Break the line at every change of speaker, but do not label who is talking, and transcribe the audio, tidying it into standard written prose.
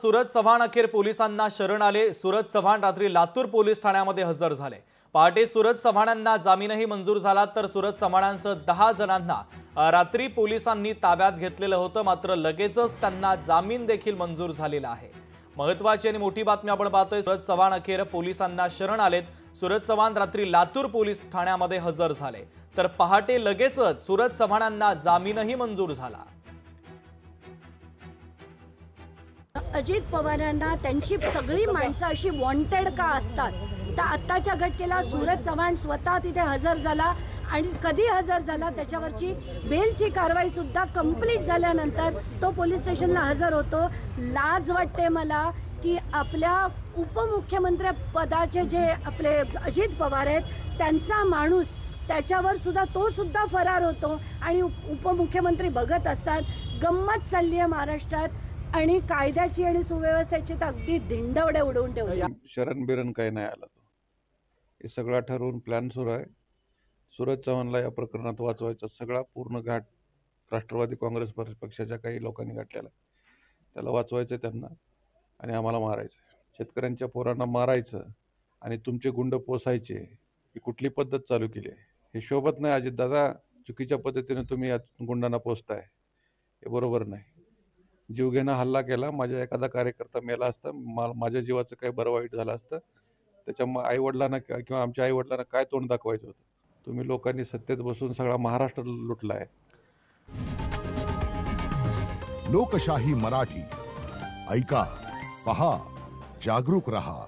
सूरज चव्हाण अखेर पोलिसांना शरण आले। सूरज चव्हाण रात्री लातूर पोलीस ठाण्यामध्ये हजर झाले। पहाटे सूरज चव्हाणांना जामीनही मंजूर झाला, तर सूरज चव्हाणांसह 10 जणांना रात्री पोलिसांनी ताब्यात घेतलेलं होतं, मात्र लगेचच त्यांना जामीन देखील मंजूर झालेला आहे। महत्त्वाची आणि मोठी बातमी आपण पाहतोय, सूरज चव्हाण अखेर पोलिसांना शरण आलेत। सूरज चव्हाण रात्री लातूर पोलीस ठाण्यामध्ये हजर झाले, तर पहाटे लगेचच सूरज चव्हाणांना जामीनही मंजूर झाला।
अजित पवारांना त्यांची सगळी माणसं अशी वॉन्टेड का असतात, तर आत्ताच्या घटनेला सूरज चव्हाण स्वतः तिथे हजर झाला आणि कधी हजर झाला त्याच्यावरची बेलची कारवाई सुद्धा कंप्लीट झाल्यानंतर तो पोलीस स्टेशनला हजर होतो। लाज वाटते मला की आपल्या उपमुख्यमंत्री पदाचे जे आपले अजित पवार आहेत त्यांचा माणूस त्याच्यावर सुद्धा तो सुद्धा फरार होतो आणि उपमुख्यमंत्री बघत असतात। गंमत चालली आहे महाराष्ट्रात आणि कायद्याची आणि सुव्यवस्थेची तर अगदी धिंडवडे उडवून ठेवली।
शरण बिरण काही नाही आला, तो हे सगळा ठरवून प्लॅन सुरू आहे। सूरज चव्हाणला या प्रकरणात वाचवायचा सगळा पूर्ण घाट राष्ट्रवादी काँग्रेस पक्षाच्या काही लोकांनी घातलेला, त्याला वाचवायचं त्यांना आणि आम्हाला मारायचं। शेतकऱ्यांच्या पोरांना मारायचं आणि तुमचे गुंड पोसायचे, ही कुठली पद्धत चालू केली आहे? हे शोभत नाही अजित दादा। चुकीच्या पद्धतीने तुम्ही या गुंडांना पोसताय, हे बरोबर नाही। जीवघेणा हल्ला केला, माझ्या एखादा कार्यकर्ता मेला असता, माझ्या जीवाचं काही बरं वाईट झालं असतं, त्याच्या आई वडिलांना किंवा आमच्या आई वडिलांना काय तोंड दाखवायचं होतं? तुम्ही लोकांनी सत्तेत बसून सगळा महाराष्ट्र लुटलाय।
लोकशाही मराठी ऐका, पहा, जागरूक रहा।